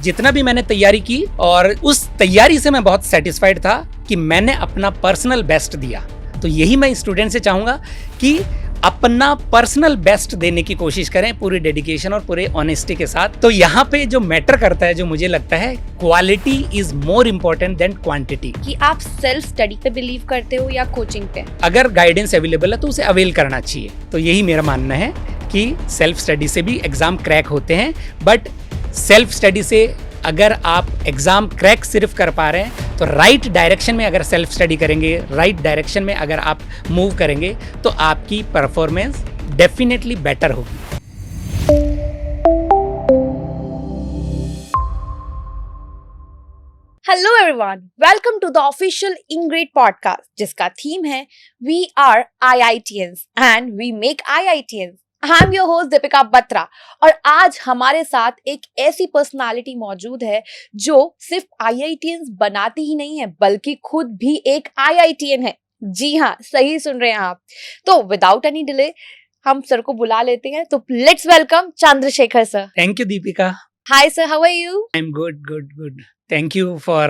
जितना भी मैंने तैयारी की और उस तैयारी से मैं बहुत सेटिस्फाइड था कि मैंने अपना पर्सनल बेस्ट दिया। तो यही मैं स्टूडेंट से चाहूँगा कि अपना पर्सनल बेस्ट देने की कोशिश करें पूरी डेडिकेशन और पूरे ऑनेस्टी के साथ। तो यहाँ पे जो मैटर करता है, जो मुझे लगता है, quality is more important then quantity. कि आप सेल्फ स्टडी पे बिलीव करते हो या कोचिंग पे? अगर गाइडेंस अवेलेबल है तो उसे अवेल करना चाहिए। तो यही मेरा मानना है कि सेल्फ स्टडी से भी एग्जाम क्रैक होते हैं, बट सेल्फ स्टडी से अगर आप एग्जाम क्रैक सिर्फ कर पा रहे हैं तो राइट डायरेक्शन में अगर सेल्फ स्टडी करेंगे, राइट डायरेक्शन में अगर आप मूव करेंगे तो आपकी परफॉर्मेंस डेफिनेटली बेटर होगी। Hello everyone, welcome to the official Ingrade podcast जिसका थीम है we are IITians and we make IITians। I am your host Deepika Batra और आज हमारे साथ एक ऐसी पर्सनालिटी मौजूद है जो सिर्फ IITians बनाती ही नहीं है बल्कि खुद भी एक IITian है। जी हाँ, सही सुन रहे हैं आप। तो विदाउट एनी डिले हम सर को बुला लेते हैं। तो let's welcome Chandrashekhar sir. Thank you Deepika. Hi sir, how are you? I am good. Thank you for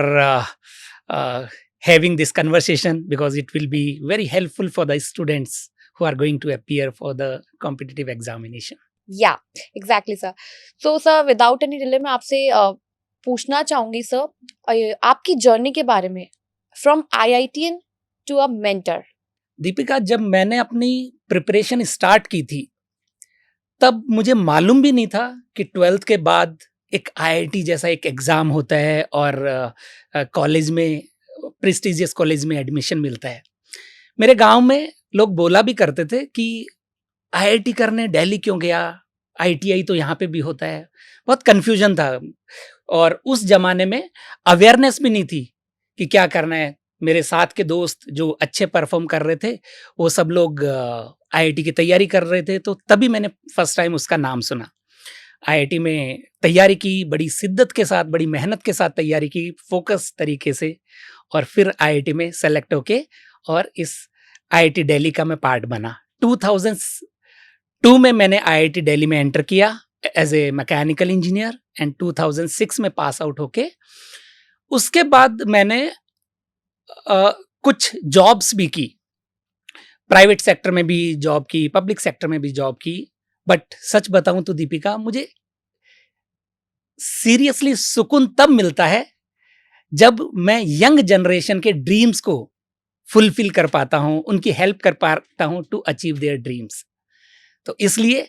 having this conversation because it will be very helpful for the students who are going to appear for the competitive examination. Yeah, exactly sir. So sir, without any delay मैं आपसे पूछना चाहूंगी sir आपकी journey के बारे में, from IITian to a mentor. Deepika, जब मैंने अपनी प्रिपरेशन स्टार्ट की थी तब मुझे मालूम भी नहीं था कि 12th के बाद एक IIT जैसा एक एग्ज़ाम होता है और कॉलेज में, प्रेस्टिजियस कॉलेज में एडमिशन मिलता है। मेरे गांव में लोग बोला भी करते थे कि IIT करने दिल्ली क्यों गया, ITI तो यहाँ पे भी होता है। बहुत कन्फ्यूजन था और उस ज़माने में अवेयरनेस भी नहीं थी कि क्या करना है। मेरे साथ के दोस्त जो अच्छे परफॉर्म कर रहे थे वो सब लोग IIT की तैयारी कर रहे थे, तो तभी मैंने फर्स्ट टाइम उसका नाम सुना। IIT में तैयारी की, बड़ी शिद्दत के साथ, बड़ी मेहनत के साथ तैयारी की, फोकस तरीके से, और फिर IIT में सेलेक्ट होके और इस IIT दिल्ली का मैं पार्ट बना। 2002 में मैंने IIT दिल्ली में एंटर किया as a mechanical engineer and 2006 में पास आउट होके उसके बाद मैंने कुछ जॉब्स भी की, प्राइवेट सेक्टर में भी जॉब की, पब्लिक सेक्टर में भी जॉब की। बट सच बताऊं तो दीपिका, मुझे सीरियसली सुकून तब मिलता है जब मैं यंग जनरेशन के ड्रीम्स को फुलफिल कर पाता हूं, उनकी हेल्प कर पाता हूं टू अचीव देयर ड्रीम्स। तो इसलिए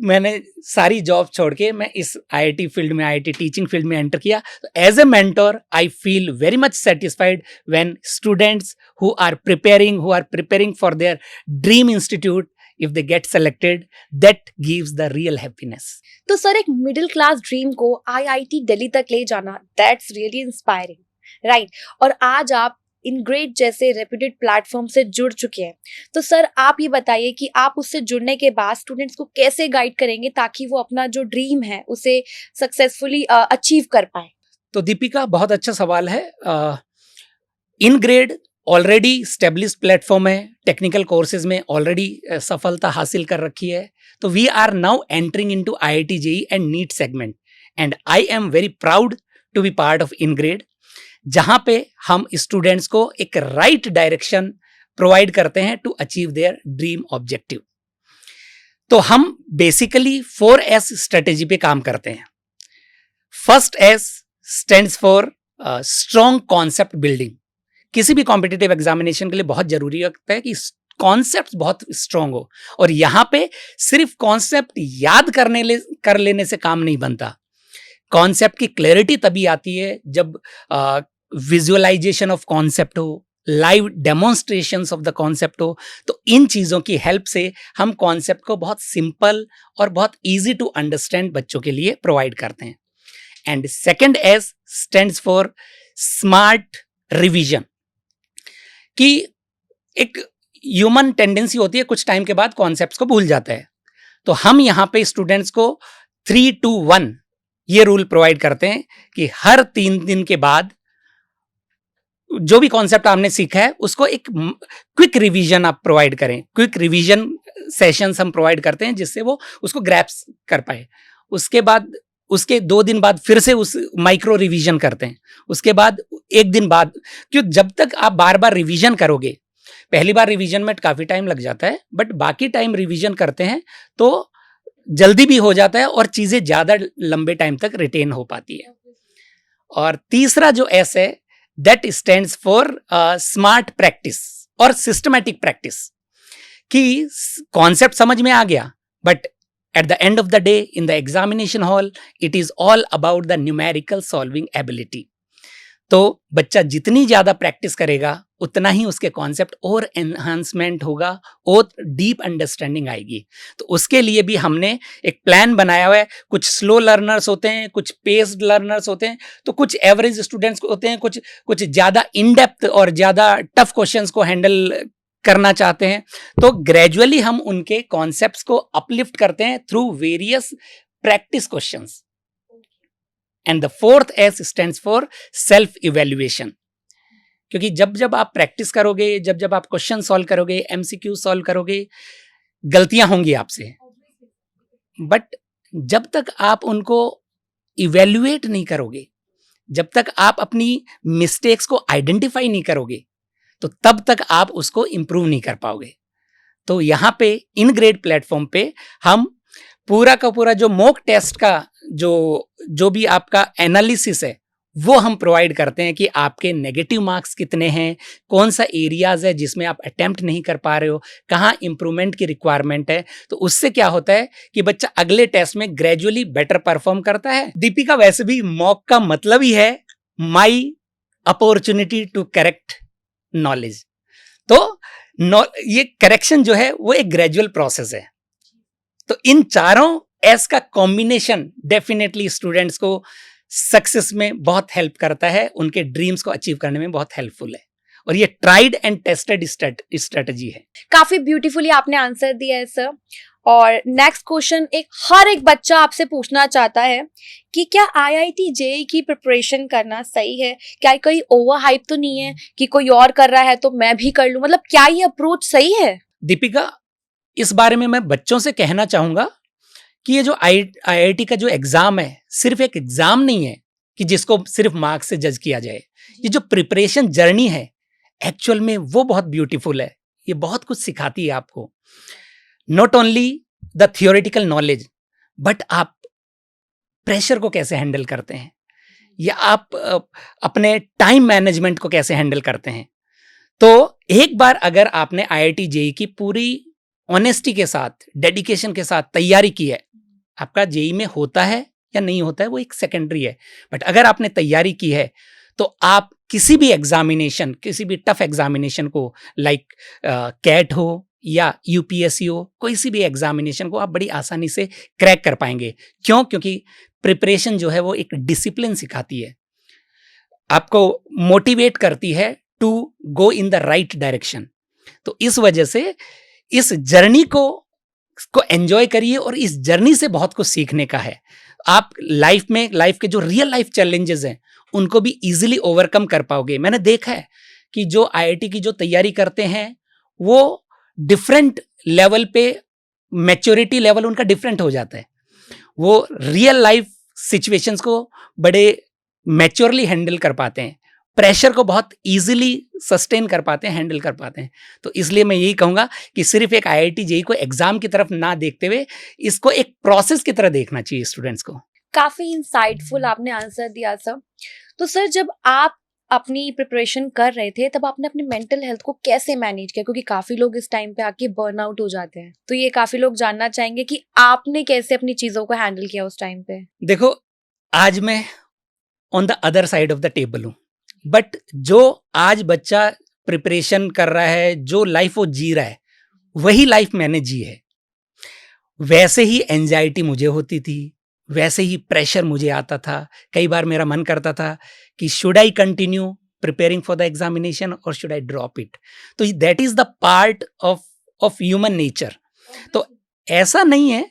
मैंने सारी जॉब छोड़ के मैं इस IIT फील्ड में, IIT टीचिंग फील्ड में एंटर किया। तो as a mentor I feel very much satisfied when students who are preparing for their dream institute, if they get selected, that gives the real happiness. तो sir, एक middle class dream को IIT Delhi तक ले जाना, that's really inspiring, right? और आज आप इनग्रेड जैसे रेप्यूटेड प्लेटफॉर्म से जुड़ चुके हैं। तो सर, आप ये बताइए कि आप उससे जुड़ने के बाद स्टूडेंट्स को कैसे गाइड करेंगे ताकि वो अपना जो ड्रीम है उसे सक्सेसफुली अचीव कर पाए? तो दीपिका, बहुत अच्छा सवाल है। इनग्रेड ऑलरेडी स्टेब्लिश प्लेटफॉर्म है, टेक्निकल कोर्सेज में ऑलरेडी सफलता हासिल कर रखी है। तो we are now entering into IIT JEE and NEET segment and I am very proud to be part of Ingrade, जहां पे हम स्टूडेंट्स को एक राइट डायरेक्शन प्रोवाइड करते हैं to achieve their dream objective. तो हम बेसिकली 4S स्ट्रेटेजी पे काम करते हैं। First S stands for strong concept building. किसी भी कॉम्पिटिटिव एग्जामिनेशन के लिए बहुत जरूरी होता है कि कॉन्सेप्ट बहुत स्ट्रांग हो, और यहाँ पे सिर्फ कॉन्सेप्ट याद कर लेने से काम नहीं बनता। कॉन्सेप्ट की क्लैरिटी तभी आती है जब विजुअलाइजेशन ऑफ कॉन्सेप्ट हो, live demonstrations of the concept हो। तो इन चीज़ों की हेल्प से हम कॉन्सेप्ट को बहुत सिंपल और बहुत ईजी टू अंडरस्टैंड बच्चों के लिए प्रोवाइड करते हैं। And second S stands for smart revision, कि एक ह्यूमन टेंडेंसी होती है कुछ टाइम के बाद कॉन्सेप्ट्स को भूल जाता है। तो हम यहाँ पे स्टूडेंट्स को 3-2-1 ये रूल प्रोवाइड करते हैं कि हर 3 दिन के बाद जो भी कॉन्सेप्ट आपने सीखा है उसको एक क्विक रिवीजन आप प्रोवाइड करें। क्विक रिवीजन सेशंस हम प्रोवाइड करते हैं जिससे वो उसको ग्रैप्स कर पाए। उसके बाद उसके 2 दिन बाद फिर से उस माइक्रो रिवीजन करते हैं, उसके बाद 1 दिन बाद, क्यों जब तक आप बार बार रिवीजन करोगे, पहली बार रिवीजन में काफ़ी टाइम लग जाता है, बट बाकी टाइम रिवीजन करते हैं तो जल्दी भी हो जाता है और चीज़ें ज़्यादा लंबे टाइम तक रिटेन हो पाती है। और तीसरा जो एस है, that stands for smart practice और सिस्टमैटिक प्रैक्टिस, कि कॉन्सेप्ट समझ में आ गया, but at the end of the day in the examination hall it is all about the numerical solving ability. तो बच्चा जितनी ज्यादा प्रैक्टिस करेगा उतना ही उसके कॉन्सेप्ट और एनहांसमेंट होगा और डीप अंडरस्टैंडिंग आएगी। तो उसके लिए भी हमने एक प्लान बनाया हुआ है। कुछ स्लो लर्नर्स होते हैं, कुछ पेस्ड लर्नर्स होते हैं, तो कुछ एवरेज स्टूडेंट्स होते हैं, कुछ ज्यादा इन डेप्थ और ज्यादा टफ क्वेश्चंस को हैंडल करना चाहते हैं। तो ग्रेजुअली हम उनके कॉन्सेप्ट्स को अपलिफ्ट करते हैं through various practice questions. And the fourth S stands for self evaluation, क्योंकि जब आप प्रैक्टिस करोगे, जब आप क्वेश्चन सॉल्व करोगे, एमसीक्यू सॉल्व करोगे, गलतियां होंगी आपसे, बट जब तक आप उनको इवैल्यूएट नहीं करोगे, जब तक आप अपनी मिस्टेक्स को आइडेंटिफाई नहीं करोगे, तो तब तक आप उसको इंप्रूव नहीं कर पाओगे। तो यहाँ पे इन ग्रेड प्लेटफॉर्म पे हम पूरा का पूरा जो मॉक टेस्ट का जो भी आपका एनालिसिस है वो हम प्रोवाइड करते हैं कि आपके नेगेटिव मार्क्स कितने हैं, कौन सा एरियाज है जिसमें आप अटेम्प्ट नहीं कर पा रहे हो, कहाँ इंप्रूवमेंट की रिक्वायरमेंट है। तो उससे क्या होता है कि बच्चा अगले टेस्ट में ग्रेजुअली बेटर परफॉर्म करता है। दीपिका, वैसे भी मॉक का मतलब ही है my opportunity to correct knowledge. तो ये करेक्शन जो है वो एक ग्रेजुअल प्रोसेस है। तो इन चारों एस का कॉम्बिनेशन डेफिनेटली स्टूडेंट्स को सक्सेस में बहुत हेल्प करता है, उनके ड्रीम्स को अचीव करने में बहुत हेल्पफुल है, और ये ट्राइड एंड टेस्टेड स्ट्रेटजी है। काफी ब्यूटीफुली आपने आंसर दिया है सर। और नेक्स्ट क्वेश्चन हर एक बच्चा आपसे पूछना चाहता है कि क्या IIT JEE की प्रिपरेशन करना सही है? क्या कोई ओवर हाइप तो नहीं है कि कोई और कर रहा है तो मैं भी कर लूं? मतलब क्या ये अप्रोच सही है? दीपिका, इस बारे में मैं बच्चों से कहना चाहूंगा कि ये जो IIT का जो एग्जाम है, सिर्फ एक एग्जाम नहीं है कि जिसको सिर्फ मार्क्स से जज किया जाए। ये जो प्रिपरेशन जर्नी है एक्चुअल में वो बहुत ब्यूटीफुल है। ये बहुत कुछ सिखाती है आपको, not only the theoretical knowledge, but आप प्रेशर को कैसे हैंडल करते हैं, या आप अपने टाइम मैनेजमेंट को कैसे हैंडल करते हैं। तो एक बार अगर आपने IIT JEE की पूरी ऑनेस्टी के साथ, डेडिकेशन के साथ तैयारी की है, आपका JEE में होता है या नहीं होता है वो एक सेकेंडरी है, बट अगर आपने तैयारी की है तो आप किसी भी एग्जामिनेशन, किसी भी टफ एग्जामिनेशन को, लाइक कैट हो या UPSC हो, कोई सी भी एग्जामिनेशन को आप बड़ी आसानी से क्रैक कर पाएंगे। क्यों? क्योंकि प्रिपरेशन जो है वो एक डिसिप्लिन सिखाती है, आपको मोटिवेट करती है to go in the right direction. तो इस वजह से इस जर्नी को एंजॉय करिए, और इस जर्नी से बहुत कुछ सीखने का है। आप लाइफ के जो रियल लाइफ चैलेंजेस हैं उनको भी इजीली ओवरकम कर पाओगे। मैंने देखा है कि जो IIT की जो तैयारी करते हैं वो डिफरेंट लेवल पे, मैच्योरिटी लेवल उनका डिफरेंट हो जाता है। वो रियल लाइफ सिचुएशंस को बड़े मैच्योरली हैंडल कर पाते हैं, प्रेशर को बहुत इजीली सस्टेन कर पाते हैं, हैंडल कर पाते हैं। तो इसलिए मैं यही कहूंगा कि सिर्फ एक IIT JEE को एग्जाम की तरफ ना देखते हुए इसको एक प्रोसेस की तरह देखना चाहिए स्टूडेंट्स को। काफी इंसाइटफुल आपने आंसर दिया सर। तो सर, जब आप अपनी प्रिपरेशन कर रहे थे तब आपने अपनी मेंटल हेल्थ को कैसे मैनेज किया? क्योंकि काफी लोग इस टाइम पे आके बर्नआउट हो जाते हैं, तो ये काफी लोग जानना चाहेंगे कि आपने कैसे अपनी चीजों को हैंडल किया उस टाइम पे। देखो, आज मैं on the other side of the table हूँ, बट जो आज बच्चा प्रिपरेशन कर रहा है, जो लाइफ वो जी रहा है, वही लाइफ मैंने जी है। वैसे ही एंजाइटी मुझे होती थी, वैसे ही प्रेशर मुझे आता था। कई बार मेरा मन करता था कि should I continue preparing for the examination और शुड आई ड्रॉप इट। तो that is the part of human nature. तो ऐसा नहीं है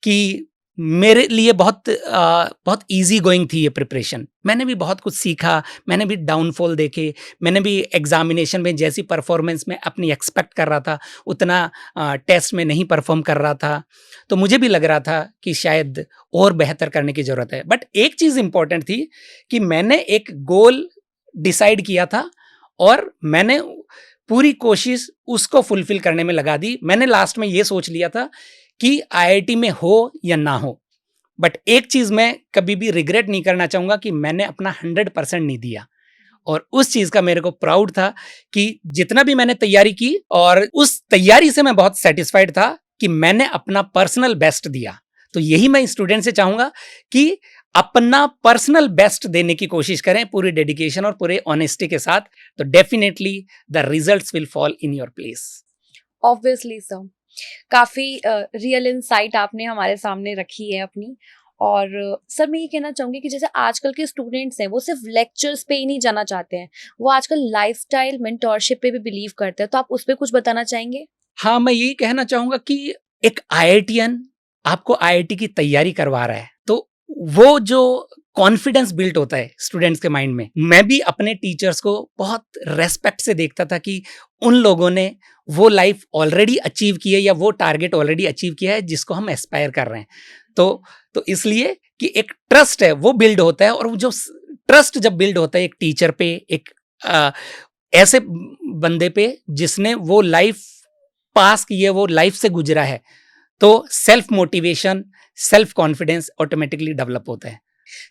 कि मेरे लिए बहुत इजी गोइंग थी ये प्रिपरेशन। मैंने भी बहुत कुछ सीखा, मैंने भी डाउनफॉल देखे, मैंने भी एग्जामिनेशन में जैसी परफॉर्मेंस में अपनी एक्सपेक्ट कर रहा था उतना टेस्ट में नहीं परफॉर्म कर रहा था। तो मुझे भी लग रहा था कि शायद और बेहतर करने की ज़रूरत है। बट एक चीज़ इम्पॉर्टेंट थी कि मैंने एक गोल डिसाइड किया था और मैंने पूरी कोशिश उसको फुलफिल करने में लगा दी। मैंने लास्ट में ये सोच लिया था कि आईआईटी में हो या ना हो, बट एक चीज मैं कभी भी रिग्रेट नहीं करना चाहूंगा कि मैंने अपना 100% नहीं दिया। और उस चीज का मेरे को प्राउड था कि जितना भी मैंने तैयारी की और उस तैयारी से मैं बहुत सेटिस्फाइड था कि मैंने अपना पर्सनल बेस्ट दिया। तो यही मैं स्टूडेंट से चाहूंगा कि अपना पर्सनल बेस्ट देने की कोशिश करें पूरी डेडिकेशन और पूरे ऑनेस्टी के साथ, तो definitely the results will fall in your place. Obviously sir, काफी रियल इनसाइट आपने हमारे सामने रखी है अपनी। और सर मैं ये कहना चाहूंगी कि जैसे आजकल के स्टूडेंट्स हैं वो सिर्फ लेक्चर्स पे ही नहीं जाना चाहते हैं, वो आजकल लाइफस्टाइल मेंटोरशिप पे भी बिलीव करते हैं, तो आप उस पे कुछ बताना चाहेंगे? हाँ, मैं यही कहना चाहूंगा कि एक आईआईटीएन आपको आईआईटी की तैयारी करवा रहा है, तो वो जो कॉन्फिडेंस बिल्ट होता है स्टूडेंट्स के माइंड में, मैं भी अपने टीचर्स को बहुत रेस्पेक्ट से देखता था कि उन लोगों ने वो लाइफ ऑलरेडी अचीव की है या वो टारगेट ऑलरेडी अचीव किया है जिसको हम एस्पायर कर रहे हैं। तो इसलिए कि एक ट्रस्ट है वो बिल्ड होता है, और वो जो ट्रस्ट जब बिल्ड होता है एक टीचर पे, एक ऐसे बंदे पे जिसने वो लाइफ पास की है, वो लाइफ से गुजरा है, तो self motivation, self confidence automatically develop होता है।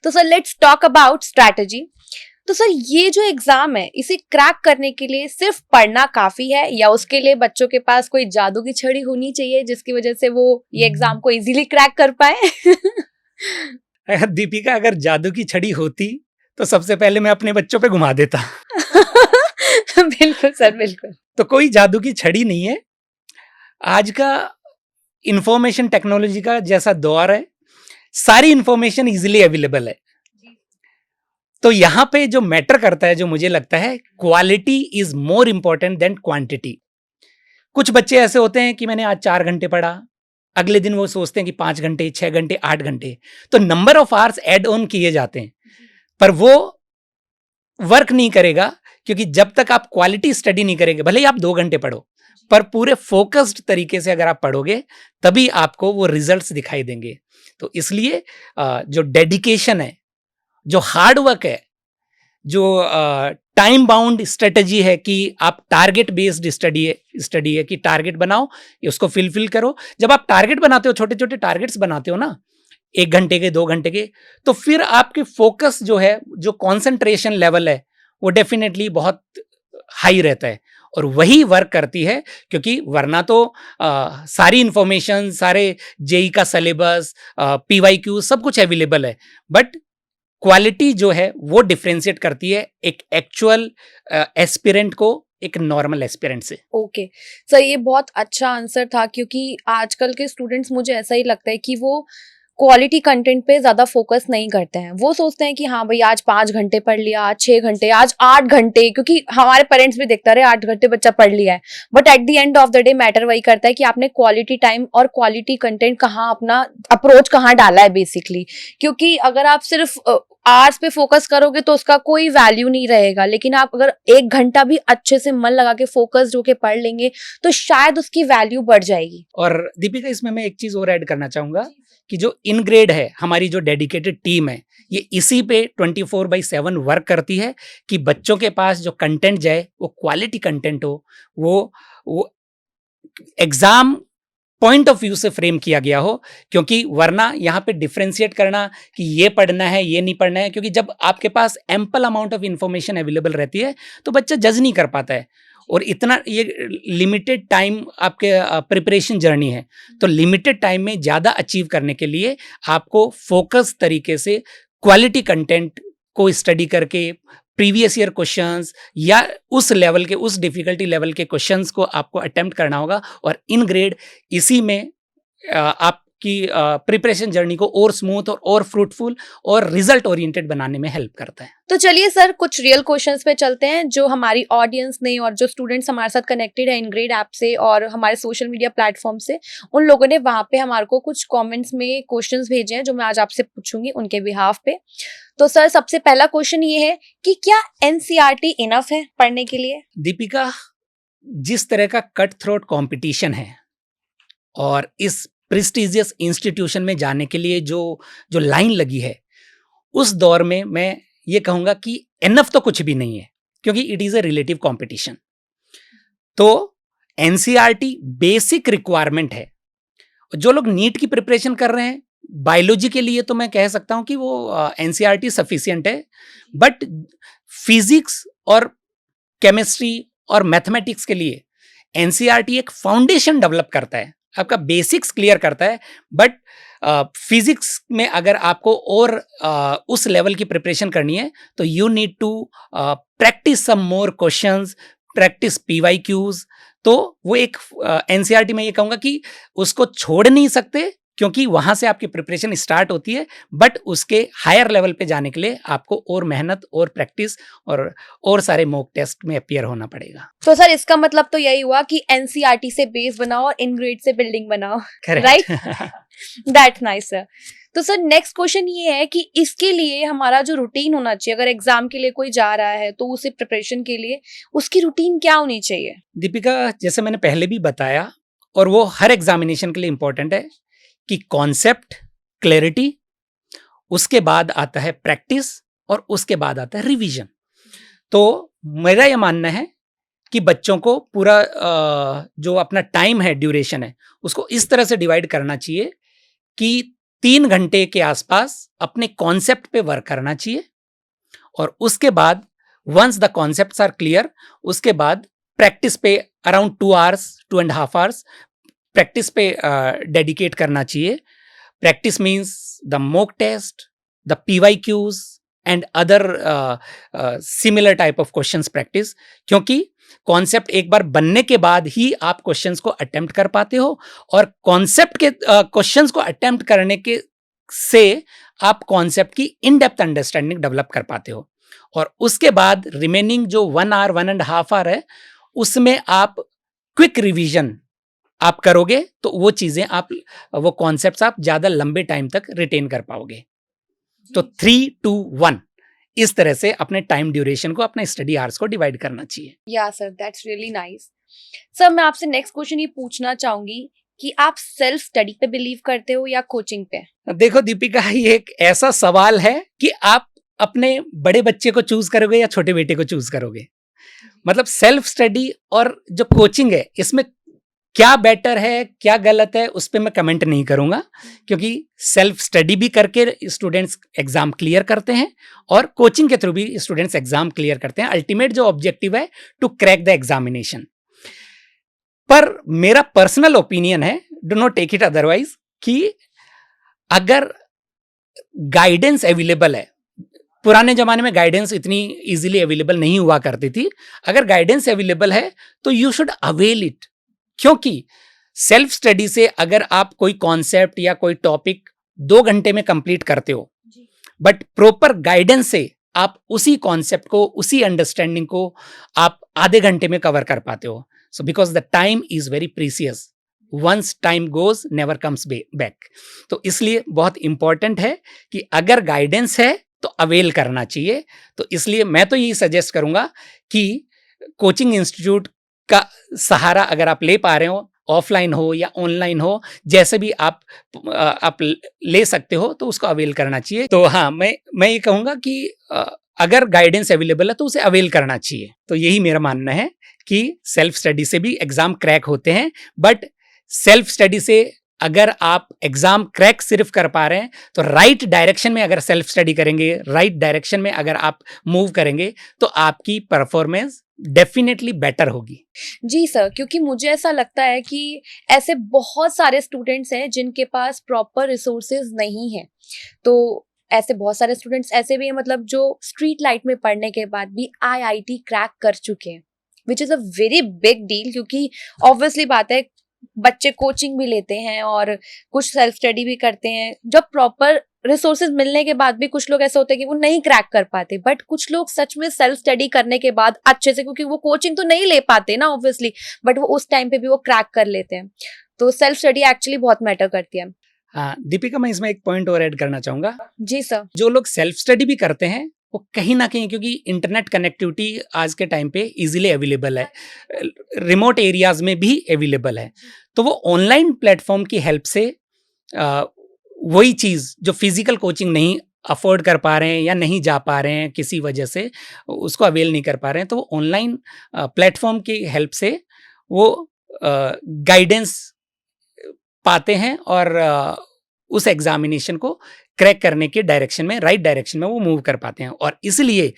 तो sir let's talk about strategy. तो सर ये जो एग्जाम है इसे क्रैक करने के लिए सिर्फ पढ़ना काफी है, या उसके लिए बच्चों के पास कोई जादू की छड़ी होनी चाहिए जिसकी वजह से वो ये एग्जाम को इजीली क्रैक कर पाए? दीपिका, अगर जादू की छड़ी होती तो सबसे पहले मैं अपने बच्चों पे घुमा देता। बिल्कुल सर, बिल्कुल। तो कोई जादू की छड़ी नहीं है। आज का इंफॉर्मेशन टेक्नोलॉजी का जैसा दौर है, सारी इंफॉर्मेशन इजीली अवेलेबल है। तो यहाँ पे जो मैटर करता है, जो मुझे लगता है, quality is more important than quantity. कुछ बच्चे ऐसे होते हैं कि मैंने आज 4 घंटे पढ़ा, अगले दिन वो सोचते हैं कि 5 घंटे, 6 घंटे, 8 घंटे, तो number of hours add on किए जाते हैं, पर वो वर्क नहीं करेगा। क्योंकि जब तक आप क्वालिटी स्टडी नहीं करेंगे, भले ही आप 2 घंटे पढ़ो, पर पूरे फोकस्ड तरीके से अगर आप पढ़ोगे तभी आपको वो रिजल्ट्स दिखाई देंगे। तो इसलिए जो डेडिकेशन है, जो हार्ड वर्क है, जो टाइम बाउंड स्ट्रेटजी है कि आप टारगेट बेस्ड स्टडी है कि टारगेट बनाओ, उसको फिल करो। जब आप टारगेट बनाते हो, छोटे छोटे टारगेट्स बनाते हो ना, 1 घंटे के, 2 घंटे के, तो फिर आपकी फोकस जो है, जो कॉन्सेंट्रेशन लेवल है, वो डेफिनेटली बहुत हाई रहता है और वही वर्क करती है। क्योंकि वरना तो सारी इंफॉर्मेशन, सारे जेई का सिलेबस, पीवाईक्यू सब कुछ अवेलेबल है, बट क्वालिटी जो है वो डिफरेंशिएट करती है एक एक्चुअल एस्पिरेंट को एक नॉर्मल एस्पिरेंट से। ओके सर, ये बहुत अच्छा आंसर था, क्योंकि आजकल के स्टूडेंट्स, मुझे ऐसा ही लगता है कि वो क्वालिटी कंटेंट पे ज्यादा फोकस नहीं करते हैं। वो सोचते हैं कि हाँ भाई आज 5 घंटे पढ़ लिया, आज 6 घंटे, आज 8 घंटे, क्योंकि हमारे पेरेंट्स भी देखता रहे 8 घंटे बच्चा पढ़ लिया है। But at the end of the day matter वही करता है कि आपने क्वालिटी टाइम और क्वालिटी कंटेंट कहाँ, अपना अप्रोच कहाँ डाला है बेसिकली। क्योंकि अगर आप सिर्फ आवर्स पे फोकस करोगे तो उसका कोई वैल्यू नहीं रहेगा, लेकिन आप अगर 1 घंटा भी अच्छे से मन लगा के फोकस्ड होके पढ़ लेंगे तो शायद उसकी वैल्यू बढ़ जाएगी। और दीपिका, इसमें मैं एक चीज और ऐड करना चाहूंगा कि जो इनग्रेड है, हमारी जो डेडिकेटेड टीम है, ये इसी पे 24/7 वर्क करती है कि बच्चों के पास जो कंटेंट जाए वो क्वालिटी कंटेंट हो, वो एग्जाम पॉइंट ऑफ व्यू से फ्रेम किया गया हो। क्योंकि वरना यहाँ पे डिफरेंशिएट करना कि ये पढ़ना है, ये नहीं पढ़ना है, क्योंकि जब आपके पास ample amount of information available रहती है तो बच्चा जज नहीं कर पाता है। और इतना ये लिमिटेड टाइम आपके प्रिपरेशन जर्नी है, तो लिमिटेड टाइम में ज़्यादा अचीव करने के लिए आपको फोकस तरीके से क्वालिटी कंटेंट को स्टडी करके प्रीवियस ईयर क्वेश्चंस या उस लेवल के, उस डिफिकल्टी लेवल के क्वेश्चंस को आपको अटेम्प्ट करना होगा। और इन ग्रेड इसी में आप कि प्रिपरेशन जर्नी को और स्मूथ और फ्रूटफुल और रिजल्ट ओरिएंटेड बनाने में हेल्प करता है। तो चलिए सर, कुछ रियल क्वेश्चंस पे चलते हैं जो हमारी ऑडियंस ने और जो स्टूडेंट्स हमारे साथ कनेक्टेड है इनग्रेड ऐप से और हमारे सोशल मीडिया प्लेटफॉर्म से, उन लोगों ने वहाँ पे हमारे को कुछ कमेंट्स में क्वेश्चंस भेजे हैं जो मैं आज आपसे पूछूंगी उनके बिहाफ पे। तो सर, सबसे पहला क्वेश्चन ये है कि क्या एनसीईआरटी इनफ है पढ़ने के लिए? दीपिका, जिस तरह का कट थ्रोट कंपटीशन है और इस प्रेस्टिजियस इंस्टीट्यूशन में जाने के लिए जो जो लाइन लगी है, उस दौर में मैं ये कहूँगा कि इनफ तो कुछ भी नहीं है, क्योंकि it is a relative competition. तो एनसीईआरटी बेसिक रिक्वायरमेंट है। जो लोग नीट की प्रिपरेशन कर रहे हैं, बायोलॉजी के लिए तो मैं कह सकता हूँ कि वो एनसीईआरटी सफिशिएंट है, बट फिजिक्स और केमिस्ट्री और मैथमेटिक्स के लिए एनसीईआरटी एक फाउंडेशन डेवलप करता है, आपका बेसिक्स क्लियर करता है। बट फिजिक्स में अगर आपको और उस लेवल की प्रिपरेशन करनी है तो you need to practice some more questions, practice PYQs. तो वो एक एनसीईआरटी में ये कहूँगा कि उसको छोड़ नहीं सकते, क्योंकि वहां से आपकी प्रिपरेशन स्टार्ट होती है, बट उसके हायर लेवल पे जाने के लिए आपको और मेहनत और प्रैक्टिस और सारे मॉक टेस्ट में अपीयर होना पड़ेगा। तो सर, इसका मतलब तो यही हुआ कि एनसीईआरटी से बेस बनाओ और इनग्रेड से बिल्डिंग बनाओ, राइट? That's nice sir. तो सर, नेक्स्ट क्वेश्चन ये है कि इसके लिए हमारा जो रूटीन होना चाहिए, अगर एग्जाम के लिए कोई जा रहा है तो उसे प्रिपरेशन के लिए उसकी रूटीन क्या होनी चाहिए? दीपिका, जैसे मैंने पहले भी बताया, और वो हर एग्जामिनेशन के लिए इंपॉर्टेंट है कि कॉन्सेप्ट क्लैरिटी, उसके बाद आता है प्रैक्टिस और उसके बाद आता है रिवीजन। तो मेरा यह मानना है कि बच्चों को पूरा जो अपना टाइम है, ड्यूरेशन है, उसको इस तरह से डिवाइड करना चाहिए कि 3 घंटे के आसपास अपने कॉन्सेप्ट पे वर्क करना चाहिए, और उसके बाद once the concepts are clear, उसके बाद प्रैक्टिस पे अराउंड 2 आवर्स 2.5 आवर्स प्रैक्टिस पे डेडिकेट करना चाहिए। Practice means the mock test, the PYQs and other similar type of questions practice, क्योंकि कॉन्सेप्ट एक बार बनने के बाद ही आप क्वेश्चंस को अटेम्प्ट कर पाते हो, और कॉन्सेप्ट के क्वेश्चंस को अटेम्प्ट करने के से आप कॉन्सेप्ट की इन डेप्थ अंडरस्टैंडिंग डेवलप कर पाते हो। और उसके बाद रिमेनिंग जो 1 आवर 1.5 आवर है, उसमें आप क्विक रिवीजन आप करोगे तो वो चीजें आप, वो कॉन्सेप्ट्स आप ज्यादा लंबे टाइम तक रिटेन कर पाओगे। तो 3, 2, 1 इस तरह से अपने टाइम ड्यूरेशन को, अपने स्टडी आवर्स को डिवाइड करना चाहिए। या sir, that's really nice. Sir, मैं आपसे नेक्स्ट क्वेश्चन ये पूछना चाहूंगी कि आप सेल्फ स्टडी पे बिलीव करते हो या कोचिंग पे? देखो दीपिका, ये एक ऐसा सवाल है कि आप अपने बड़े बच्चे को चूज करोगे या छोटे बेटे को चूज करोगे। मतलब सेल्फ स्टडी और जो कोचिंग है, इसमें क्या बेटर है क्या गलत है उस पर मैं कमेंट नहीं करूंगा, क्योंकि सेल्फ स्टडी भी करके स्टूडेंट्स एग्जाम क्लियर करते हैं और कोचिंग के थ्रू भी स्टूडेंट्स एग्जाम क्लियर करते हैं। अल्टीमेट जो ऑब्जेक्टिव है टू क्रैक द एग्जामिनेशन। पर मेरा पर्सनल ओपिनियन है, do not take it otherwise, कि अगर गाइडेंस अवेलेबल है, पुराने जमाने में गाइडेंस इतनी इजीली अवेलेबल नहीं हुआ करती थी, अगर गाइडेंस अवेलेबल है तो यू शुड अवेल इट। क्योंकि सेल्फ स्टडी से अगर आप कोई कॉन्सेप्ट या कोई टॉपिक 2 घंटे में कंप्लीट करते हो, बट प्रॉपर गाइडेंस से आप उसी कॉन्सेप्ट को, उसी अंडरस्टैंडिंग को आप आधे घंटे में कवर कर पाते हो। So because the time is very precious, once time goes never comes back. तो इसलिए बहुत इंपॉर्टेंट है कि अगर गाइडेंस है तो अवेल करना चाहिए। तो इसलिए मैं तो यही सजेस्ट करूंगा कि कोचिंग इंस्टीट्यूट का सहारा अगर आप ले पा रहे हो, ऑफलाइन हो या ऑनलाइन हो, जैसे भी आप ले सकते हो, तो उसको अवेल करना चाहिए। तो हाँ, मैं ये कहूँगा कि अगर गाइडेंस अवेलेबल है तो उसे अवेल करना चाहिए। तो यही मेरा मानना है कि सेल्फ स्टडी से भी एग्जाम क्रैक होते हैं, बट सेल्फ स्टडी से अगर आप एग्जाम क्रैक सिर्फ कर पा रहे हैं तो राइट डायरेक्शन में अगर सेल्फ स्टडी करेंगे, राइट डायरेक्शन में अगर आप मूव करेंगे तो आपकी परफॉर्मेंस डेफिनेटली बेटर होगी। जी सर, क्योंकि मुझे ऐसा लगता है कि ऐसे बहुत सारे स्टूडेंट्स हैं जिनके पास प्रॉपर रिसोर्सेज नहीं है। तो ऐसे बहुत सारे स्टूडेंट्स ऐसे भी हैं, मतलब जो स्ट्रीट लाइट में पढ़ने के बाद भी आईआईटी क्रैक कर चुके हैं, which is a very big deal. क्योंकि ऑब्वियसली बात है, बच्चे कोचिंग भी लेते हैं और कुछ सेल्फ स्टडी भी करते हैं, जब प्रॉपर रिसोर्सेज मिलने के बाद भी कुछ लोग ऐसे होते हैं कि वो नहीं क्रैक कर पाते, बट कुछ लोग सच में सेल्फ स्टडी करने के बाद अच्छे से, क्योंकि वो कोचिंग तो नहीं ले पाते ना ऑब्वियसली, बट वो उस टाइम पे भी वो क्रैक कर लेते हैं। तो सेल्फ स्टडी एक्चुअली बहुत मैटर करती है। हाँ दीपिका, मैं इसमें एक पॉइंट और ऐड करना चाहूंगा। जी सर। जो लोग सेल्फ स्टडी भी करते हैं वो कहीं ना कहीं, क्योंकि इंटरनेट कनेक्टिविटी आज के टाइम पे इजीली अवेलेबल है, रिमोट एरियाज में भी अवेलेबल है, तो वो ऑनलाइन प्लेटफॉर्म की हेल्प से वही चीज़ जो फिजिकल कोचिंग नहीं अफोर्ड कर पा रहे हैं या नहीं जा पा रहे हैं किसी वजह से, उसको अवेल नहीं कर पा रहे हैं, तो वो ऑनलाइन प्लेटफॉर्म की हेल्प से वो गाइडेंस पाते हैं और उस एग्जामिनेशन को क्रैक करने के डायरेक्शन में, राइट डायरेक्शन में वो मूव कर पाते हैं। और इसलिए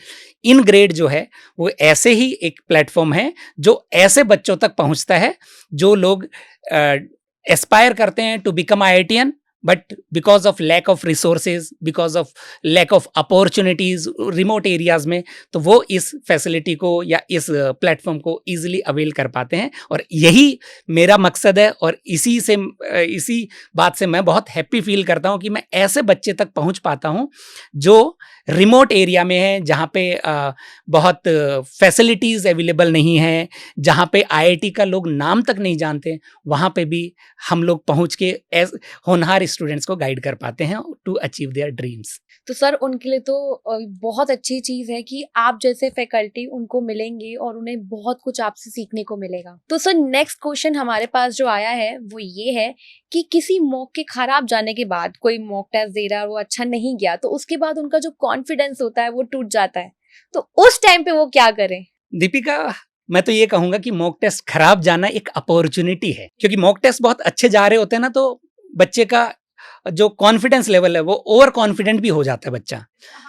इन ग्रेड जो है वो ऐसे ही एक प्लेटफॉर्म है जो ऐसे बच्चों तक पहुंचता है जो लोग एस्पायर करते हैं to become IITian, but because of lack of resources, because of lack of opportunities remote areas में, तो वो इस फैसिलिटी को या इस प्लेटफॉर्म को इजीली अवेल कर पाते हैं। और यही मेरा मकसद है, और इसी बात से मैं बहुत हैप्पी फील करता हूं कि मैं ऐसे बच्चे तक पहुंच पाता हूं जो रिमोट एरिया में है, जहाँ पे बहुत फैसिलिटीज़ अवेलेबल नहीं है, जहाँ पे IIT का लोग नाम तक नहीं जानते, वहाँ पे भी हम लोग पहुँच के होनहार स्टूडेंट्स को गाइड कर पाते हैं टू अचीव देयर ड्रीम्स। तो सर उनके लिए तो बहुत अच्छी चीज है कि आप जैसे फैकल्टी उनको मिलेंगे और उन्हें बहुत कुछ आपसे सीखने को मिलेगा। तो सर नेक्स्ट क्वेश्चन हमारे पास जो आया है वो ये है कि किसी मॉक के खराब जाने के बाद, कोई मॉक टेस्ट दे रहा है और वो अच्छा नहीं गया, तो उसके बाद उनका जो कॉन्फिडेंस होता है वो टूट जाता है, तो उस टाइम पे वो क्या करें? दीपिका, मैं तो ये कहूंगा कि मॉक टेस्ट खराब जाना एक अपॉर्चुनिटी है, क्योंकि मॉक टेस्ट बहुत अच्छे जा रहे होते हैं ना, तो बच्चे का जो कॉन्फिडेंस लेवल है वो ओवर कॉन्फिडेंट भी हो जाता है बच्चा।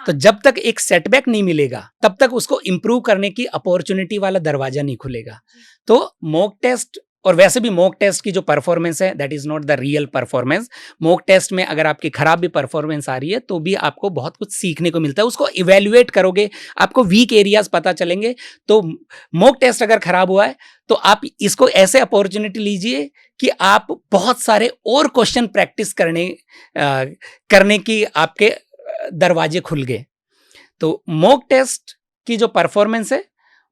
तो जब तक एक सेटबैक नहीं मिलेगा तब तक उसको इंप्रूव करने की अपॉर्चुनिटी वाला दरवाजा नहीं खुलेगा। तो मॉक टेस्ट, और वैसे भी मॉक टेस्ट की जो परफॉर्मेंस है that is not the real performance. Mock test में अगर आपकी खराब भी परफॉर्मेंस आ रही है तो भी आपको बहुत कुछ सीखने को मिलता है, उसको इवेल्युएट करोगे, आपको वीक एरियाज पता चलेंगे। तो मॉक टेस्ट अगर खराब हुआ है तो आप इसको ऐसे अपॉर्चुनिटी लीजिए कि आप बहुत सारे और क्वेश्चन प्रैक्टिस करने की आपके दरवाजे खुल गए। तो मॉक टेस्ट की जो परफॉर्मेंस है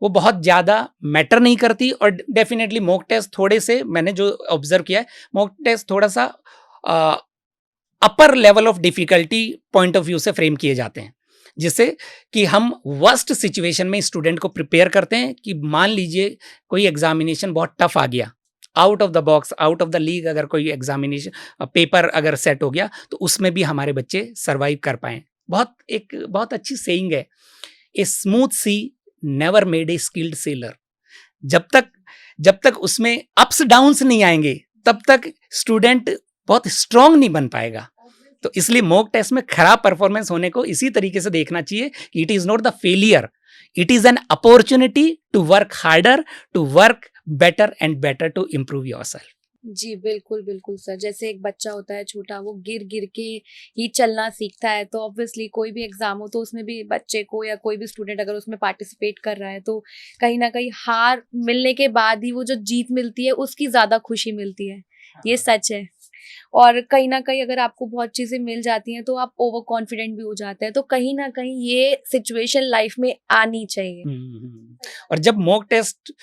वो बहुत ज़्यादा मैटर नहीं करती, और डेफिनेटली मॉक टेस्ट थोड़े से, मैंने जो ऑब्जर्व किया है, मॉक टेस्ट थोड़ा सा upper level of difficulty point of view से फ्रेम किए जाते हैं, जिससे कि हम वर्स्ट सिचुएशन में स्टूडेंट को प्रिपेयर करते हैं कि मान लीजिए कोई एग्जामिनेशन बहुत टफ आ गया, out of the box, out of the league अगर कोई एग्जामिनेशन पेपर अगर सेट हो गया, तो उसमें भी हमारे बच्चे सर्वाइव कर पाएं। बहुत अच्छी सेइंग है, a smooth sea never made a skilled sailor. जब तक उसमें अप्स डाउन्स नहीं आएंगे तब तक स्टूडेंट बहुत स्ट्रांग नहीं बन पाएगा। तो इसलिए मॉक टेस्ट में खराब परफॉर्मेंस होने को इसी तरीके से देखना चाहिए कि it is not the failure, it is an opportunity to work harder, to work better and better to improve yourself. जी बिल्कुल बिल्कुल सर। जैसे एक बच्चा होता है छोटा, वो गिर गिर के ही चलना सीखता है, तो ऑब्वियसली कोई भी एग्जाम हो तो उसमें भी बच्चे को या कोई भी स्टूडेंट अगर उसमें पार्टिसिपेट कर रहा है तो कहीं ना कहीं हार मिलने के बाद ही वो जो जीत मिलती है उसकी ज्यादा खुशी मिलती है, ये सच है। और कहीं ना कहीं अगर आपको बहुत चीजें मिल जाती हैं तो आप ओवर कॉन्फिडेंट भी हो जाते हैं, तो कहीं ना कहीं ये सिचुएशन लाइफ में आनी चाहिए। और जब मॉक टेस्ट,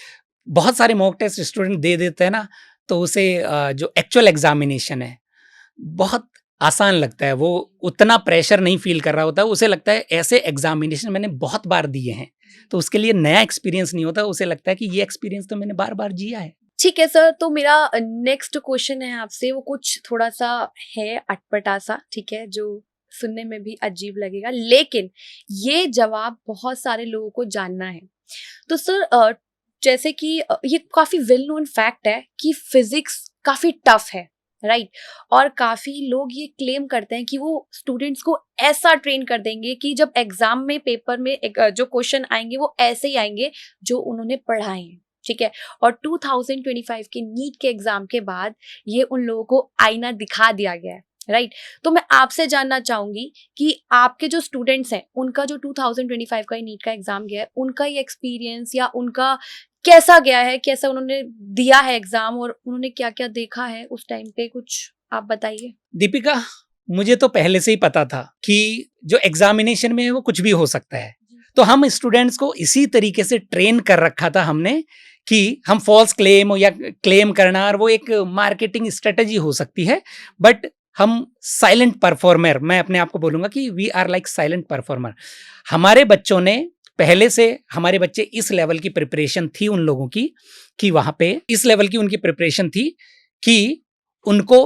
बहुत सारे मॉक टेस्ट स्टूडेंट दे देते हैं ना, तो उसे जो एक्चुअल एग्जामिनेशन है बहुत आसान लगता है, वो उतना प्रेशर नहीं फील कर रहा होता है, उसे लगता है ऐसे एग्जामिनेशन मैंने बहुत बार दिए हैं, तो उसके लिए नया एक्सपीरियंस नहीं होता, उसे लगता है कि ये एक्सपीरियंस तो मैंने बार बार जिया है। ठीक है सर, तो मेरा नेक्स्ट क्वेश्चन है आपसे, वो कुछ थोड़ा सा है अटपटा सा, ठीक है, जो सुनने में भी अजीब लगेगा, लेकिन ये जवाब बहुत सारे लोगों को जानना है। तो सर जैसे कि ये काफी वेल नोन फैक्ट है कि फिजिक्स काफी टफ है, राइट? और काफी लोग ये क्लेम करते हैं कि वो स्टूडेंट्स को ऐसा ट्रेन कर देंगे कि जब एग्जाम में पेपर में जो क्वेश्चन आएंगे वो ऐसे ही आएंगे जो उन्होंने पढ़ाए हैं, ठीक है। और 2025 के नीट के एग्जाम के बाद ये उन लोगों को आईना दिखा दिया गया है, राइट। तो मैं आपसे जानना चाहूंगी कि आपके जो स्टूडेंट्स हैं उनका जो 2025 का नीट का एग्जाम गया है, उनका ये एक्सपीरियंस या उनका कैसा गया है, कैसा उन्होंने दिया है एग्जाम और उन्होंने क्या क्या देखा है उस टाइम पे, कुछ आप बताइए। दीपिका, मुझे तो पहले से ही पता था कि जो एग्जामिनेशन में है वो कुछ भी हो सकता है, तो हम स्टूडेंट्स को इसी तरीके से ट्रेन कर रखा था हमने कि हम फॉल्स क्लेम या क्लेम करना, और वो एक मार्केटिंग स्ट्रेटजी हो सकती है, बट हम साइलेंट परफॉर्मर, मैं अपने आप को बोलूंगा कि we are like silent performer. हमारे बच्चों ने पहले से, हमारे बच्चे इस लेवल की प्रिपरेशन थी उन लोगों की कि वहां पे इस लेवल की उनकी प्रिपरेशन थी कि उनको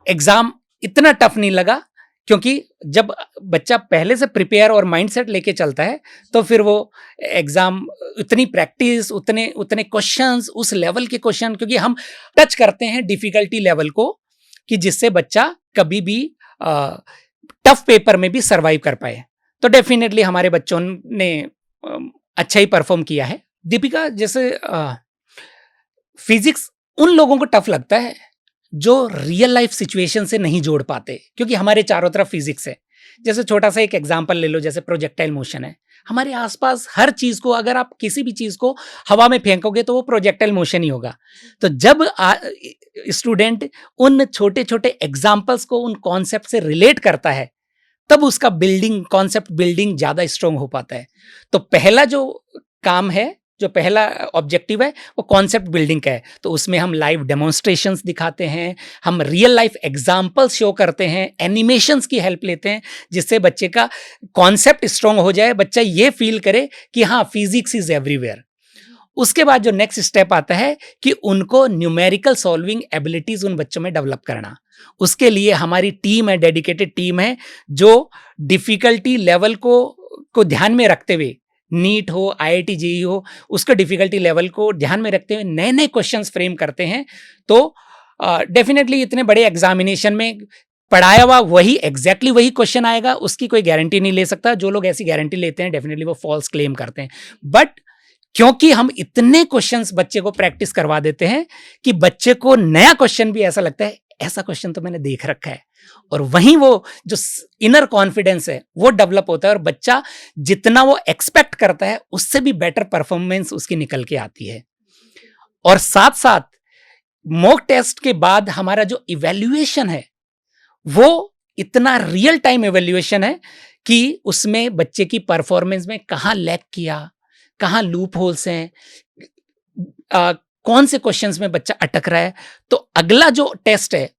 एग्जाम इतना टफ नहीं लगा, क्योंकि जब बच्चा पहले से प्रिपेयर और माइंडसेट लेके चलता है तो फिर वो एग्जाम, उतनी प्रैक्टिस, उतने उतने क्वेश्चंस, उस लेवल के क्वेश्चन, क्योंकि हम टच करते हैं डिफिकल्टी लेवल को कि जिससे बच्चा कभी भी टफ पेपर में भी सरवाइव कर पाए। तो डेफिनेटली हमारे बच्चों ने अच्छा ही परफॉर्म किया है। दीपिका, जैसे फिजिक्स उन लोगों को टफ लगता है जो रियल लाइफ सिचुएशन से नहीं जोड़ पाते, क्योंकि हमारे चारों तरफ फिजिक्स है। जैसे छोटा सा एक एग्जांपल ले लो, जैसे प्रोजेक्टाइल मोशन है, हमारे आसपास हर चीज को, अगर आप किसी भी चीज को हवा में फेंकोगे तो वो प्रोजेक्टाइल मोशन ही होगा। तो जब स्टूडेंट उन छोटे छोटे एग्जाम्पल्स को उन कॉन्सेप्ट से रिलेट करता है, तब उसका बिल्डिंग, कॉन्सेप्ट बिल्डिंग ज्यादा स्ट्रांग हो पाता है। तो पहला जो काम है, जो पहला ऑब्जेक्टिव है, वो कॉन्सेप्ट बिल्डिंग का है। तो उसमें हम लाइव डेमोन्स्ट्रेशंस दिखाते हैं, हम रियल लाइफ एग्जांपल्स शो करते हैं, एनिमेशंस की हेल्प लेते हैं, जिससे बच्चे का कॉन्सेप्ट स्ट्रांग हो जाए, बच्चा ये फील करे कि हाँ, फिजिक्स इज एवरीवेयर। उसके बाद जो नेक्स्ट स्टेप आता है कि उनको न्यूमेरिकल सॉल्विंग एबिलिटीज उन बच्चों में डेवलप करना। उसके लिए हमारी टीम है, डेडिकेटेड टीम है, जो डिफिकल्टी लेवल को ध्यान में रखते हुए, नीट हो, आईआईटी जेईई हो, उसके डिफिकल्टी लेवल को ध्यान में रखते हुए नए नए क्वेश्चंस फ्रेम करते हैं। तो डेफिनेटली इतने बड़े एग्जामिनेशन में पढ़ाया हुआ वही एग्जैक्टली वही क्वेश्चन आएगा, उसकी कोई गारंटी नहीं ले सकता। जो लोग ऐसी गारंटी लेते हैं डेफिनेटली वो फॉल्स क्लेम करते हैं। बट क्योंकि हम इतने क्वेश्चंस बच्चे को प्रैक्टिस करवा देते हैं कि बच्चे को नया क्वेश्चन भी ऐसा लगता है, ऐसा क्वेश्चन तो मैंने देख रखा है, और वहीं वो जो इनर कॉन्फिडेंस है वो डेवलप होता है, और बच्चा जितना वो एक्सपेक्ट करता है उससे भी बेटर परफॉर्मेंस उसकी निकल के आती है। और साथ साथ मॉक टेस्ट के बाद हमारा जो इवैल्यूएशन है वो इतना रियल टाइम इवैल्यूएशन है कि उसमें बच्चे की परफॉर्मेंस में कहाँ लैग किया, कहाँ लूप होल्स हैं, कौन से क्वेश्चंस में बच्चा अटक रहा है। तो अगला जो टेस्ट है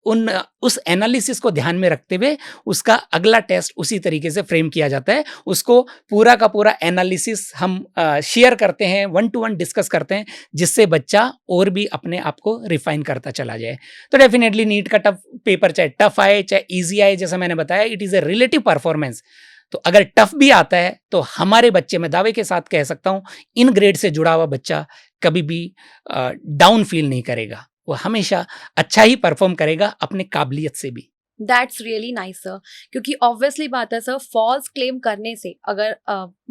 उस एनालिसिस को ध्यान में रखते हुए उसका अगला टेस्ट उसी तरीके से फ्रेम किया जाता है। उसको पूरा का पूरा एनालिसिस हम शेयर करते हैं, 1-to-1 डिस्कस करते हैं, जिससे बच्चा और भी अपने आप को रिफाइन करता चला जाए। तो डेफिनेटली नीट का टफ पेपर चाहे टफ आए चाहे ईजी आए, जैसा मैंने बताया, it is a relative performance. तो अगर टफ भी आता है तो हमारे बच्चे, मैं दावे के साथ कह सकता हूं, इन ग्रेड से जुड़ा हुआ बच्चा कभी भी डाउन फील नहीं करेगा, वो हमेशा अच्छा ही परफॉर्म करेगा अपने काबिलियत से भी। दैट्स रियली नाइस सर, क्योंकि ऑब्वियसली बात है सर, फॉल्स क्लेम करने से अगर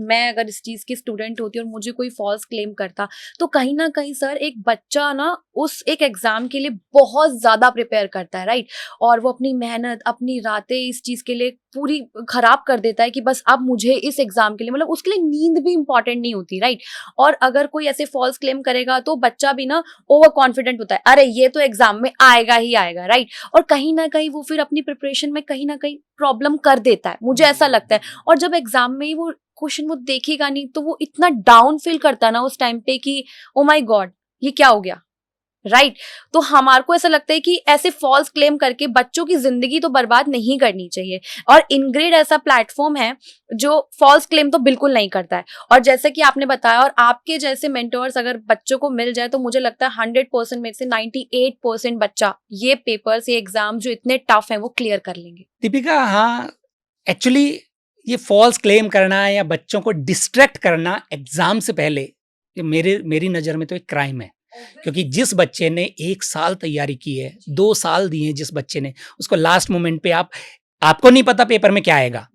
मैं अगर इस चीज़ की स्टूडेंट होती और मुझे कोई फॉल्स क्लेम करता, तो कहीं ना कहीं सर एक बच्चा ना उस एक एग्जाम के लिए बहुत ज़्यादा प्रिपेयर करता है, राइट, और वो अपनी मेहनत, अपनी रातें इस चीज़ के लिए पूरी खराब कर देता है कि बस अब मुझे इस एग्जाम के लिए, मतलब उसके लिए नींद भी इंपॉर्टेंट नहीं होती, राइट। और अगर कोई ऐसे फॉल्स क्लेम करेगा तो बच्चा भी ना ओवर कॉन्फिडेंट होता है, अरे ये तो एग्जाम में आएगा ही आएगा, राइट, और कहीं ना कहीं वो फिर अपनी प्रिपरेशन में कहीं ना कहीं प्रॉब्लम कर देता है, मुझे ऐसा लगता है। और जब एग्जाम में ही वो क्वेश्चन वो देखेगा नहीं तो वो इतना डाउन फील करता है ना उस टाइम पे कि ओ माय गॉड ये क्या हो गया, राइट। तो हमारे को ऐसा लगता है कि ऐसे फॉल्स क्लेम करके बच्चों की जिंदगी तो बर्बाद नहीं करनी चाहिए, और इनग्रेड ऐसा प्लेटफॉर्म है जो फॉल्स क्लेम तो बिल्कुल नहीं करता है। और जैसे कि आपने बताया, और आपके जैसे मेंटर्स अगर बच्चों को मिल जाए तो मुझे लगता है 100% में से 98% बच्चा ये पेपर्स, ये एग्जाम जो इतने टफ हैं वो क्लियर कर लेंगे। दीपिका, हाँ, एक्चुअली ये फॉल्स क्लेम करना या बच्चों को डिस्ट्रैक्ट करना एग्जाम से पहले, ये मेरी नज़र में तो एक क्राइम है। क्योंकि जिस बच्चे ने 1 साल तैयारी की है, 2 साल दिए जिस बच्चे ने, उसको लास्ट मोमेंट पे आपको नहीं पता पेपर में क्या आएगा,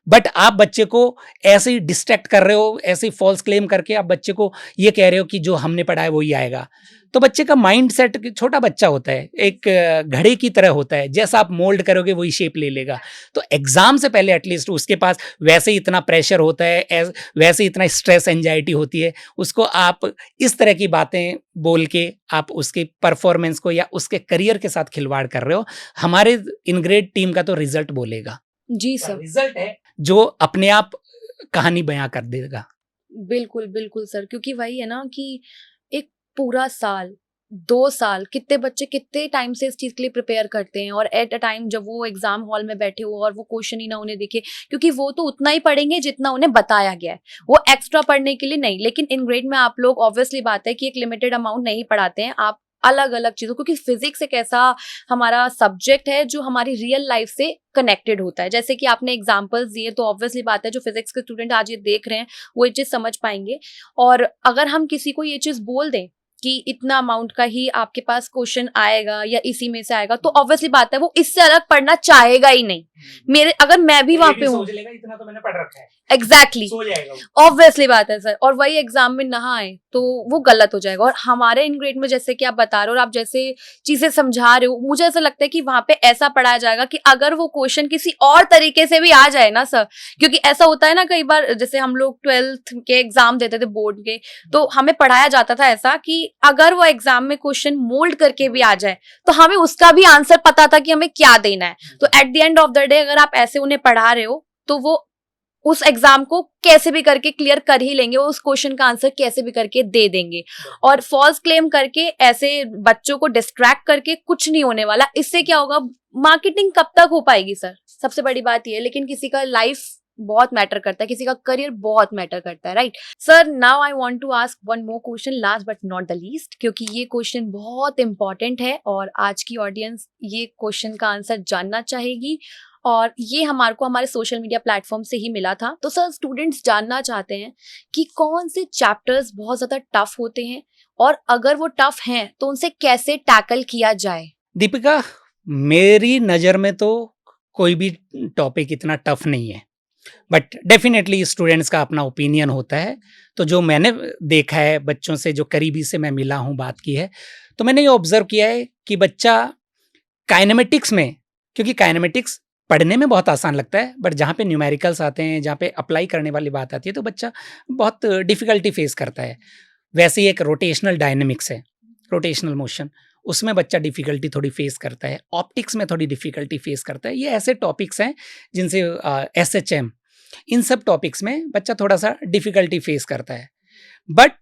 बट आप बच्चे को ऐसे ही डिस्ट्रैक्ट कर रहे हो, ऐसे ही फॉल्स क्लेम करके आप बच्चे को ये कह रहे हो कि जो हमने पढ़ा है वही आएगा। तो बच्चे का माइंड सेट, छोटा बच्चा होता है, एक घड़े की तरह होता है, जैसा आप मोल्ड करोगे वही शेप ले लेगा। तो एग्जाम से पहले एटलीस्ट उसके पास वैसे ही इतना प्रेशर होता है, वैसे ही इतना स्ट्रेस एंजाइटी होती है, उसको आप इस तरह की बातें बोल के आप उसके परफॉर्मेंस को या उसके करियर के साथ खिलवाड़ कर रहे हो। हमारे इनग्रेड टीम का तो रिजल्ट बोलेगा, जी सर। रिजल्ट है जो अपने आप कहानी बयां कर देगा। बिल्कुल बिल्कुल सर, क्योंकि वही है ना कि एक पूरा साल 2 साल कितने बच्चे कितने टाइम से इस चीज के लिए प्रिपेयर करते हैं, और एट अ टाइम जब वो एग्जाम हॉल में बैठे हो और वो क्वेश्चन ही ना उन्हें दिखे, क्योंकि वो तो उतना ही पढ़ेंगे जितना उन्हें बताया गया है, वो एक्स्ट्रा पढ़ने के लिए नहीं। लेकिन इन ग्रेड में आप लोग ऑब्वियसली बात है कि एक लिमिटेड अमाउंट नहीं पढ़ाते हैं, आप अलग अलग चीजों, क्योंकि फिजिक्स एक ऐसा हमारा सब्जेक्ट है जो हमारी रियल लाइफ से कनेक्टेड होता है। जैसे कि आपने एग्जांपल्स दिए, तो ऑब्वियसली बात है जो फिजिक्स के स्टूडेंट आज ये देख रहे हैं वो ये चीज समझ पाएंगे। और अगर हम किसी को ये चीज बोल दें कि इतना अमाउंट का ही आपके पास क्वेश्चन आएगा या इसी में से आएगा, तो ऑब्वियसली बात है वो इससे अलग पढ़ना चाहेगा ही नहीं। मेरे अगर मैं भी वहां पे हूँ, इतना तो मैंने पढ़ रखा है, एग्जैक्टली, ऑब्वियसली बात है सर, और वही एग्जाम में ना आए तो वो गलत हो जाएगा। और हमारे इन ग्रेड में जैसे कि आप बता रहे हो और आप जैसे चीजें समझा रहे हो, मुझे ऐसा लगता है कि वहां पे ऐसा पढ़ाया जाएगा कि अगर वो क्वेश्चन किसी और तरीके से भी आ जाए ना सर, क्योंकि ऐसा होता है ना कई बार, जैसे हम लोग 12th के एग्जाम देते थे बोर्ड के, तो हमें पढ़ाया जाता था ऐसा कि अगर वो एग्जाम में क्वेश्चन मोल्ड करके भी आ जाए तो हमें उसका भी आंसर पता था कि हमें क्या देना है। तो at the end of the day अगर आप ऐसे उन्हें पढ़ा रहे हो तो वो उस एग्जाम को कैसे भी करके क्लियर कर ही लेंगे, वो उस क्वेश्चन का आंसर कैसे भी करके दे देंगे। और फॉल्स क्लेम करके ऐसे बच्चों को डिस्ट्रैक्ट करके कुछ नहीं होने वाला। इससे क्या होगा, मार्केटिंग कब तक हो पाएगी सर, सबसे बड़ी बात ये है। लेकिन किसी का लाइफ बहुत मैटर करता है, किसी का करियर बहुत मैटर करता है, right sir. Now I want to ask one more question, last but not the least, क्योंकि ये क्वेश्चन बहुत इंपॉर्टेंट है और आज की ऑडियंस ये क्वेश्चन का आंसर जानना चाहेगी, और ये हमारे को हमारे सोशल मीडिया प्लेटफॉर्म से ही मिला था। तो सर स्टूडेंट्स जानना चाहते हैं कि कौन से चैप्टर्स बहुत ज्यादा टफ होते हैं, और अगर वो टफ हैं तो उनसे कैसे टैकल किया जाए। दीपिका, मेरी नज़र में तो कोई भी टॉपिक इतना टफ नहीं है, बट डेफिनेटली स्टूडेंट्स का अपना ओपिनियन होता है। तो जो मैंने देखा है, बच्चों से जो करीबी से मैं मिला हूँ, बात की है, तो मैंने ये ऑब्जर्व किया है कि बच्चा काइनेमेटिक्स में, क्योंकि काइनेमेटिक्स पढ़ने में बहुत आसान लगता है, बट जहाँ पे न्यूमेरिकल्स आते हैं, जहाँ पे अप्लाई करने वाली बात आती है, तो बच्चा बहुत डिफ़िकल्टी फेस करता है। वैसे ही एक रोटेशनल डायनेमिक्स है, रोटेशनल मोशन, उसमें बच्चा डिफ़िकल्टी थोड़ी फेस करता है, ऑप्टिक्स में थोड़ी डिफ़िकल्टी फेस करता है। ये ऐसे टॉपिक्स हैं जिनसे SHM, इन सब टॉपिक्स में बच्चा थोड़ा सा डिफ़िकल्टी फेस करता है। बट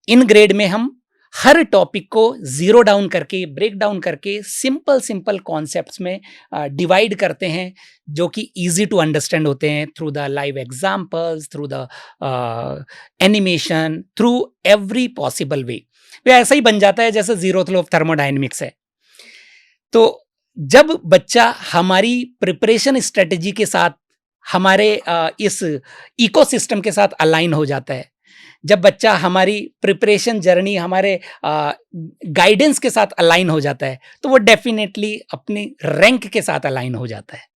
इन ग्रेड में हम हर टॉपिक को जीरो डाउन करके, ब्रेक डाउन करके सिंपल कॉन्सेप्ट्स में डिवाइड करते हैं, जो कि इजी टू अंडरस्टैंड होते हैं through the live examples, through the animation, through every possible way. वे ऐसा ही बन जाता है जैसे जीरो लॉ ऑफ थर्मोडायनेमिक्स है। तो जब बच्चा हमारी प्रिपरेशन स्ट्रेटजी के साथ, हमारे इस इकोसिस्टम के साथ अलाइन हो जाता है, जब बच्चा हमारी प्रिपरेशन जर्नी, हमारे गाइडेंस के साथ अलाइन हो जाता है, तो वो डेफिनेटली अपनी रैंक के साथ अलाइन हो जाता है।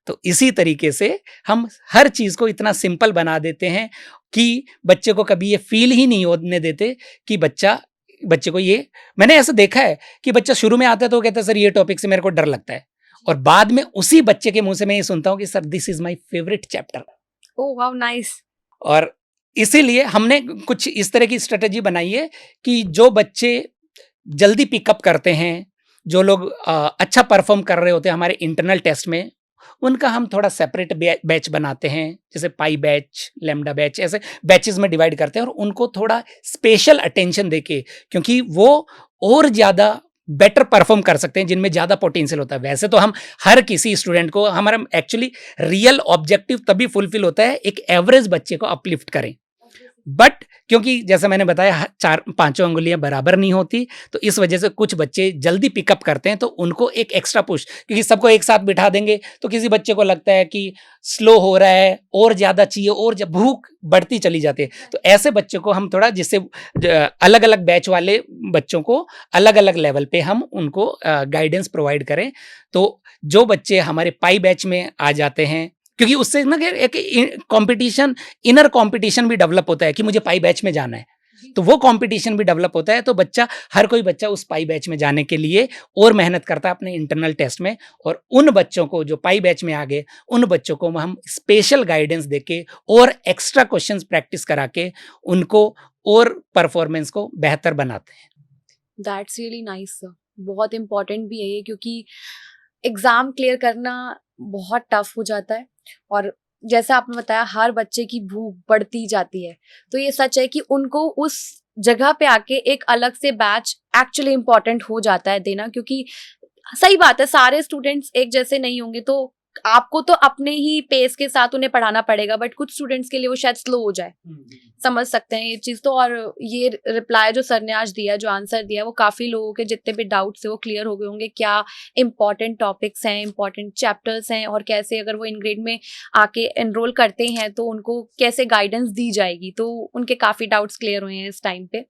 तो इसी तरीके से हम हर चीज़ को इतना सिंपल बना देते हैं कि बच्चे को कभी ये फील ही नहीं होने देते कि बच्चे को ये, मैंने ऐसा देखा है कि बच्चा शुरू में आता है तो कहता है सर ये टॉपिक से मेरे को डर लगता है, और बाद में उसी बच्चे के मुंह से मैं ये सुनता हूँ कि sir this is my favourite chapter. Oh wow, nice. और इसीलिए हमने कुछ इस तरह की स्ट्रेटजी बनाई है कि जो बच्चे जल्दी पिकअप करते हैं, जो लोग अच्छा परफॉर्म कर रहे होते हैं हमारे इंटरनल टेस्ट में, उनका हम थोड़ा सेपरेट बैच बनाते हैं, जैसे पाई बैच, लैम्डा बैच, ऐसे बैचेस में डिवाइड करते हैं, और उनको थोड़ा स्पेशल अटेंशन देके, क्योंकि वो और ज़्यादा बेटर परफॉर्म कर सकते हैं, जिनमें ज़्यादा पोटेंशियल होता है। वैसे तो हम हर किसी स्टूडेंट को, हमारा एक्चुअली रियल ऑब्जेक्टिव तभी फुलफिल होता है एक एवरेज बच्चे को अपलिफ्ट करें, बट क्योंकि जैसा मैंने बताया 4-5 अंगुलियां बराबर नहीं होती, तो इस वजह से कुछ बच्चे जल्दी पिकअप करते हैं, तो उनको एक एक्स्ट्रा पुश, क्योंकि सबको एक साथ बिठा देंगे तो किसी बच्चे को लगता है कि स्लो हो रहा है, और ज़्यादा चाहिए, और जब भूख बढ़ती चली जाती है, तो ऐसे बच्चों को हम थोड़ा, जिससे अलग अलग बैच वाले बच्चों को अलग अलग लेवल पे हम उनको गाइडेंस प्रोवाइड करें। तो जो बच्चे हमारे पाई बैच में आ जाते हैं, क्योंकि उससे ना एक कंपटीशन, इनर कंपटीशन भी डेवलप होता है कि मुझे पाई बैच में जाना है, तो वो कंपटीशन भी डेवलप होता है। तो हर कोई बच्चा उस पाई बैच में जाने के लिए और मेहनत करता है अपने इंटरनल टेस्ट में। और उन बच्चों को जो पाई बैच में आ गए, उन बच्चों को हम स्पेशल गाइडेंस देके और एक्स्ट्रा क्वेश्चंस प्रैक्टिस करा के उनको और परफॉर्मेंस को बेहतर बनाते हैं। That's really nice sir. बहुत इम्पोर्टेंट भी है ये, क्योंकि एग्जाम क्लियर करना बहुत टफ हो जाता है और जैसा आपने बताया हर बच्चे की भूख बढ़ती जाती है। तो ये सच है कि उनको उस जगह पे आके एक अलग से बैच एक्चुअली इम्पोर्टेंट हो जाता है देना, क्योंकि सही बात है सारे स्टूडेंट्स एक जैसे नहीं होंगे, तो आपको तो अपने ही पेस के साथ उन्हें पढ़ाना पड़ेगा, बट कुछ स्टूडेंट्स के लिए वो शायद स्लो हो जाए। समझ सकते हैं ये चीज तो। और ये रिप्लाई जो सर ने आज दिया, जो आंसर दिया, वो काफी लोगों के जितने भी डाउट्स है वो क्लियर हो गए होंगे। क्या इंपॉर्टेंट टॉपिक्स हैं, इंपॉर्टेंट चैप्टर्स हैं, और कैसे अगर वो इनग्रेड में आके एनरोल करते हैं तो उनको कैसे गाइडेंस दी जाएगी। तो उनके काफी डाउट्स क्लियर हुए हैं इस टाइम पे।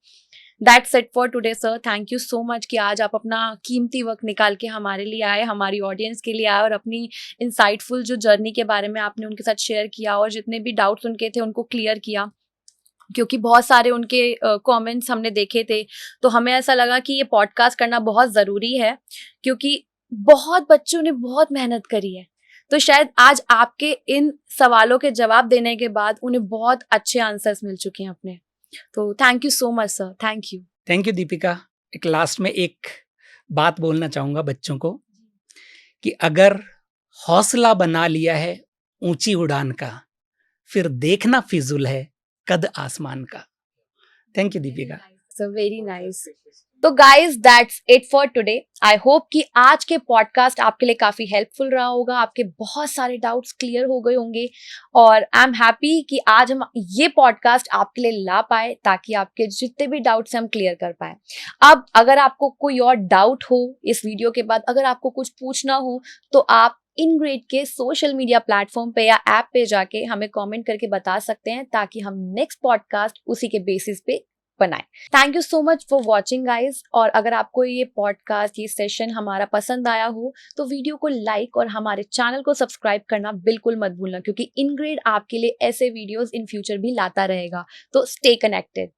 That's it for today sir. Thank you so much कि आज आप अपना कीमती वक्त निकाल के हमारे लिए आए, हमारी ऑडियंस के लिए आए, और अपनी इंसाइटफुल जो जर्नी के बारे में आपने उनके साथ शेयर किया और जितने भी डाउट्स उनके थे उनको क्लियर किया। क्योंकि बहुत सारे उनके कमेंट्स हमने देखे थे, तो हमें ऐसा लगा कि ये पॉडकास्ट करना बहुत ज़रूरी है, क्योंकि बहुत बच्चों ने बहुत मेहनत करी है। तो शायद आज आपके इन सवालों के जवाब देने के बाद उन्हें बहुत अच्छे आंसर्स मिल चुके हैं अपने। तो thank you so much sir. Thank you Deepika. एक लास्ट में एक बात बोलना चाहूँगा बच्चों को कि अगर हौसला बना लिया है ऊंची उड़ान का, फिर देखना फिजूल है कद आसमान का। Thank you Deepika. So very nice. तो guys that's it for today. I hope कि आज के पॉडकास्ट आपके लिए काफी हेल्पफुल रहा होगा, आपके बहुत सारे डाउट्स क्लियर हो गए होंगे, और आई एम हैप्पी कि आज हम ये पॉडकास्ट आपके लिए ला पाए ताकि आपके जितने भी डाउट्स हैं हम क्लियर कर पाए। अब अगर आपको कोई और डाउट हो इस वीडियो के बाद, अगर आपको कुछ पूछना हो, तो आप इनग्रेड के सोशल मीडिया प्लेटफॉर्म पे या ऐप पे जाके हमें कमेंट करके बता सकते हैं, ताकि हम नेक्स्ट पॉडकास्ट उसी के बेसिस पे बनाएं। Thank you so much for watching guys. और अगर आपको ये पॉडकास्ट, ये सेशन हमारा पसंद आया हो तो वीडियो को लाइक और हमारे चैनल को सब्सक्राइब करना बिल्कुल मत भूलना, क्योंकि इनग्रेड आपके लिए ऐसे वीडियोस इन फ्यूचर भी लाता रहेगा। तो स्टे कनेक्टेड।